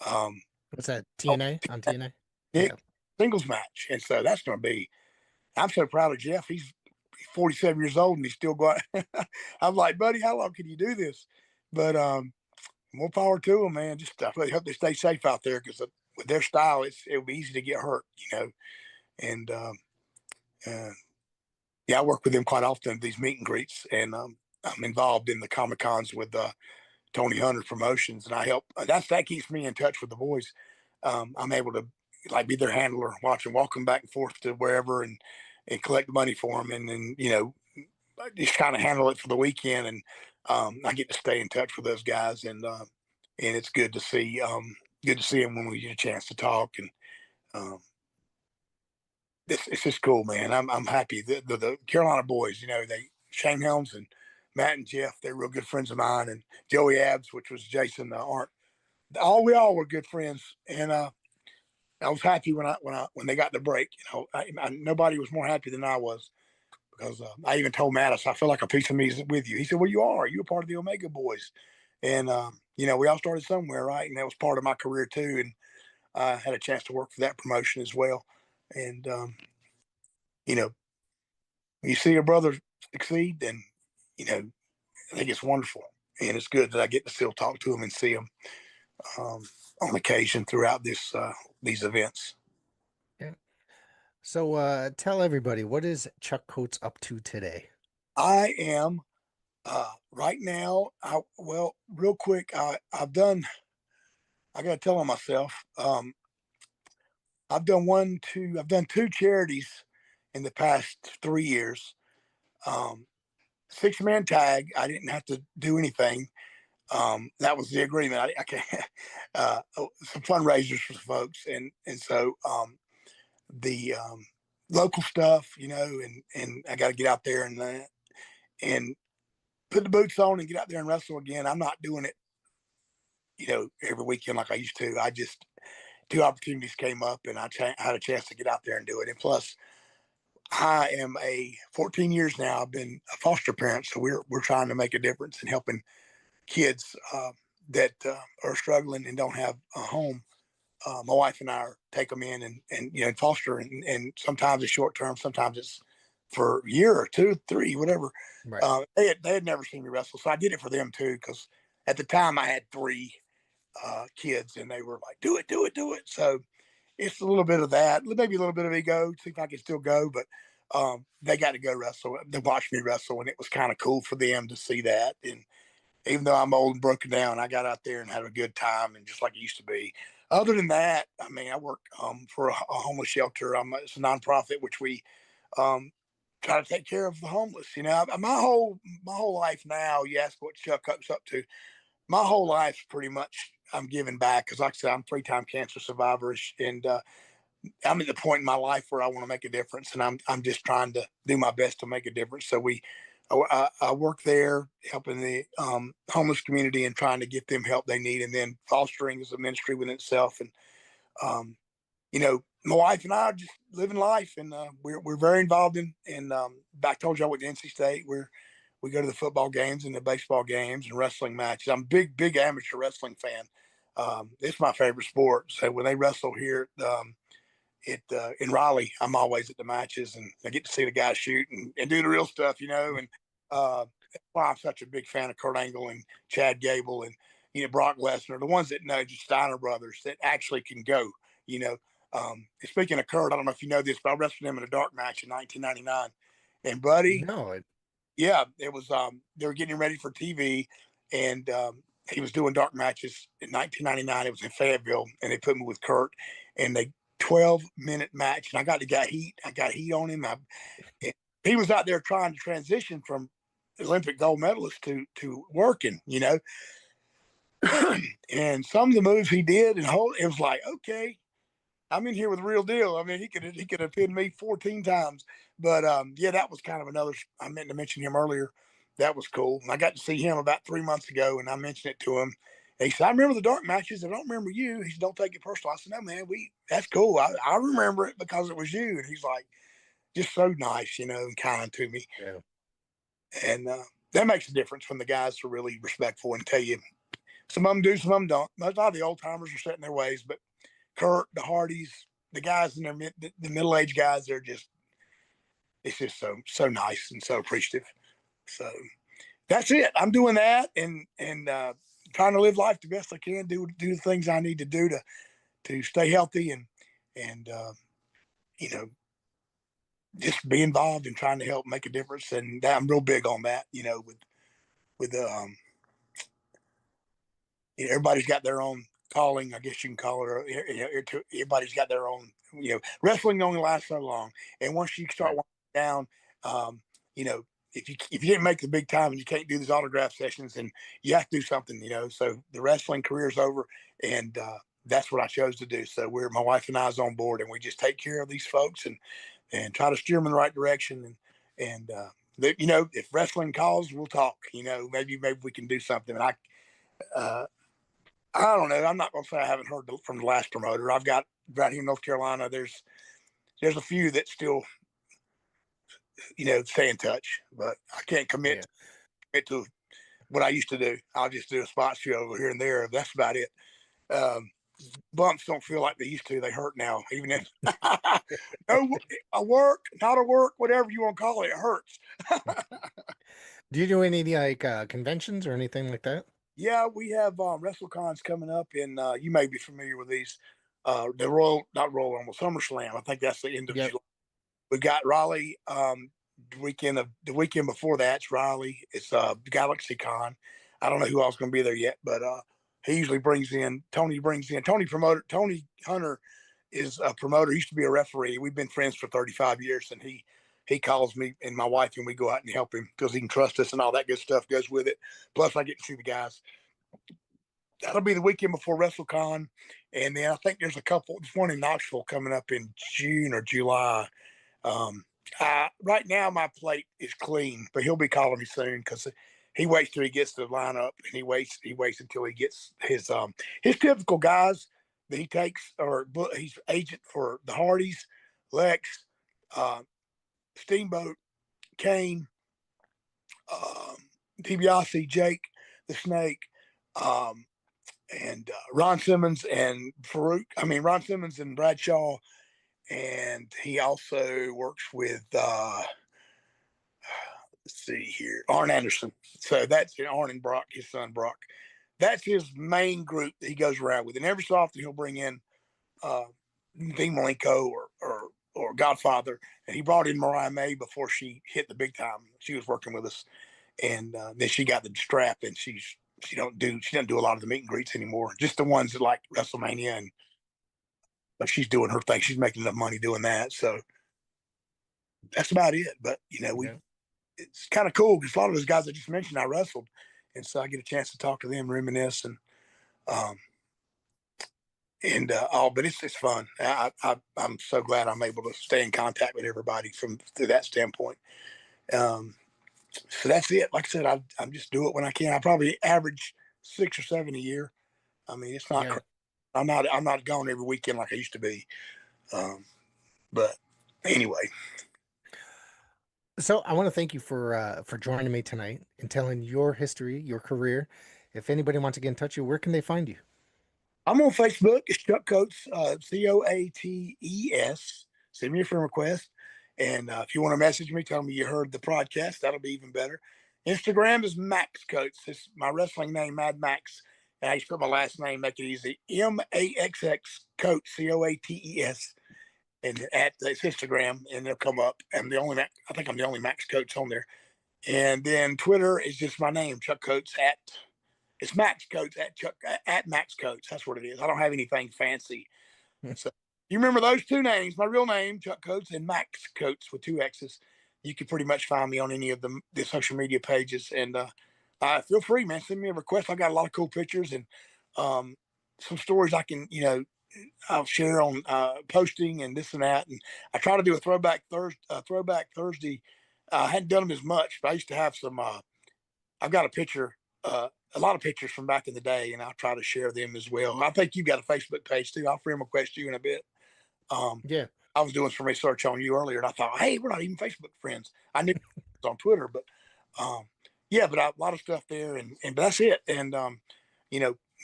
Um What's that? oh, TNA on TNA? Nick Yeah. singles match. And so that's gonna be I'm so proud of Jeff. He's 47 years old and he's still going. I'm like, buddy, how long can you do this? But more power to them, man. Just I really hope they stay safe out there because with their style, it'll be easy to get hurt. And uh, yeah, I work with them quite often at these meet and greets, and I'm involved in the Comic Cons with Tony Hunter's promotions, and I help. That keeps me in touch with the boys. I'm able to like be their handler, walk them back and forth to wherever, and collect money for them, and then just kind of handle it for the weekend, and I get to stay in touch with those guys, and it's good to see them when we get a chance to talk, and um, it's just cool, man. I'm happy. The Carolina boys, they Shane Helms and Matt and Jeff, they're real good friends of mine, and Joey Abs, which was Jason, aren't we all were good friends, and I was happy when they got the break. Nobody was more happy than I was because I even told Mattis, I feel like a piece of me is with you. He said, "Well, you are. You're part of the Omega Boys," and we all started somewhere, right? And that was part of my career too, and I had a chance to work for that promotion as well, and you know you see your brother succeed, then I think it's wonderful, and it's good that I get to still talk to him and see him um, on occasion throughout these events. So tell everybody, what is Chuck Coates up to today? I am right now. Real quick, I've done. I got to tell on myself. I've done one, two. I've done two charities in the past 3 years. Um, 6-man tag. I didn't have to do anything. That was the agreement. I can't. Some fundraisers for folks, and so the local stuff, and I got to get out there and put the boots on and get out there and wrestle again. I'm not doing it, every weekend like I used to. I just two opportunities came up, and had a chance to get out there and do it. And plus, I am 14 years now. I've been a foster parent, so we're trying to make a difference in helping kids that are struggling and don't have a home. My wife and I take them in and foster, and sometimes it's short term, sometimes it's for a year or two, three, whatever. Right. They had never seen me wrestle, so I did it for them too. Because at the time I had three kids, and they were like, "Do it, do it, do it." So it's a little bit of that, maybe a little bit of ego, see if I can still go. But they got to go wrestle. They watched me wrestle, and it was kind of cool for them to see that. And even though I'm old and broken down, I got out there and had a good time, and just like it used to be. Other than that, I mean, I work for a homeless shelter. It's a nonprofit, which we um, try to take care of the homeless. My whole life now. You ask what Chuck Up's up to. My whole life, pretty much, I'm giving back because, like I said, I'm 3-time cancer survivor, and I'm at the point in my life where I want to make a difference, and I'm just trying to do my best to make a difference. So I work there helping the homeless community and trying to get them help they need, and then fostering is a ministry within itself. And my wife and I are just living life, and we're very involved in. I told you I went to NC State. We go to the football games and the baseball games and wrestling matches. I'm a big amateur wrestling fan. It's my favorite sport. So when they wrestle here, in Raleigh, I'm always at the matches, and I get to see the guys shoot and do the real stuff, and that's why I'm such a big fan of Kurt Angle and Chad Gable and Brock Lesnar, the ones that know, just Steiner brothers that actually can go. You know, Speaking of Kurt, I don't know if you know this, but I wrestled him in a dark match in 1999, and buddy, No, yeah, it was. They were getting ready for TV, and he was doing dark matches in 1999. It was in Fayetteville, and they put me with Kurt, and they 12-minute match, and got heat. I got heat on him. He was out there trying to transition from Olympic gold medalist to working, and some of the moves he did, and it was like, okay, I'm in here with the real deal. I mean, he could have pinned me 14 times, but yeah, that was kind of another. I meant to mention him earlier. That was cool. I got to see him about 3 months ago, and I mentioned it to him. And he said, "I remember the dark matches. I don't remember you." He said, "Don't take it personal." I said, "No, man, that's cool. I remember it because it was you." And he's like, just so nice, and kind to me. yeah, And that makes a difference when the guys are really respectful and tell you. Some of them do, some of them don't. Most of the old timers are set in their ways, but Kurt, the Hardys, the guys in the middle aged guys, it's just so nice and so appreciative. So that's it. I'm doing that and trying to live life the best I can. Do the things I need to do to stay healthy and you know just be involved and trying to help make a difference. And I'm real big on that. With everybody's got their own calling, I guess you can call it. Everybody's got their own. Wrestling only lasts so long, and once you start right. winding down, um, you know, if you didn't make the big time and you can't do these autograph sessions, and you have to do something. So the wrestling career's over, and that's what I chose to do. So my wife and I's on board, and we just take care of these folks and try to steer them in the right direction. If wrestling calls, we'll talk. Maybe we can do something. And uh, I don't know. I'm not going to say I haven't heard from the last promoter. I've got right here in North Carolina. There's a few that still stay in touch, but I can't Yeah. commit to what I used to do. I'll just do a spot show over here and there. That's about it. Um, Bumps don't feel like they used to. They hurt now, even if no a work, not a work, whatever you want to call it, it hurts. Do you do any like conventions or anything like that? Yeah, we have WrestleCons coming up, and you may be familiar with these. The Royal, not Royal Rumble, SummerSlam. I think that's the end of Yep. July. We got Raleigh. The weekend before that's Raleigh. It's Galaxy Con. I don't know who else is going to be there yet, but he usually brings in Tony. Tony Hunter is a promoter. He used to be a referee. We've been friends for 35 years, and he calls me and my wife, and we go out and help him because he can trust us, and all that good stuff goes with it. Plus, I get to see the guys. That'll be the weekend before WrestleCon, and then I think there's one in Knoxville coming up in June or July. Right now my plate is clean, but he'll be calling me soon because he waits till he gets the lineup, and he waits until he gets his typical guys that he takes, or he's agent for the Hardys, Lex, Steamboat, Kane, DiBiase, Jake the Snake, and Ron Simmons and Ron Simmons and Bradshaw. And he also works with, let's see here, Arn Anderson. So that's Arn and Brock, his son Brock. That's his main group that he goes around with. And every so often he'll bring in Dean Malenko or Godfather. And he brought in Mariah May before she hit the big time. She was working with us. And then she got the strap, and she doesn't do a lot of the meet and greets anymore. Just the ones that like WrestleMania, but she's doing her thing. She's making enough money doing that. So that's about it. But, it's kind of cool because a lot of those guys I just mentioned, I wrestled. And so I get a chance to talk to them, reminisce, and but it's fun. I'm so glad I'm able to stay in contact with everybody through that standpoint. So that's it. Like I said, I'm just do it when I can. I probably average 6 or 7 a year. I mean, it's not. Yeah. I'm not gone every weekend like I used to be. But anyway. So I want to thank you for joining me tonight and telling your history, your career. If anybody wants to get in touch with you, where can they find you? I'm on Facebook. It's Chuck Coates, Coates. Send me a friend request. And if you want to message me, tell me you heard the podcast. That'll be even better. Instagram is Max Coates. It's my wrestling name, Mad Max. And I just put my last name, make it easy. MAXX Coates, Coates. And it's Instagram, and they'll come up. I think I'm the only Max Coates on there. And then Twitter is just my name, Chuck Coates it's Max Coates at Max Coates. That's what it is. I don't have anything fancy. So you remember those two names, my real name, Chuck Coates, and Max Coates with 2 X's. You can pretty much find me on any of the social media pages. And feel free, man. Send me a request. I got a lot of cool pictures and some stories I can, I'll share on posting and this and that. And I try to do a throwback Thursday. I hadn't done them as much, but I used to have some. I've got a lot of pictures from back in the day, and I'll try to share them as well. I think you've got a Facebook page too. I'll friend request you in a bit. Yeah, I was doing some research on you earlier, and I thought, hey, we're not even Facebook friends. I knew it was on Twitter, but but a lot of stuff there, and that's it. And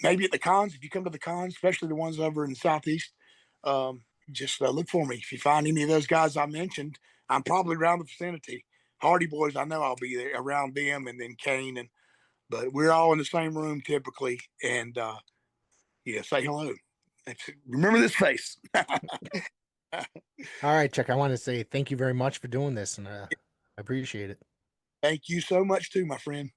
maybe at the cons, if you come to the cons, especially the ones over in the Southeast, just look for me. If you find any of those guys I mentioned, I'm probably around the vicinity. Hardy Boys, I know I'll be there around them, and then Kane, but we're all in the same room typically, and say hello. Remember this face. All right, Chuck. I want to say thank you very much for doing this, and I appreciate it. Thank you so much too, my friend.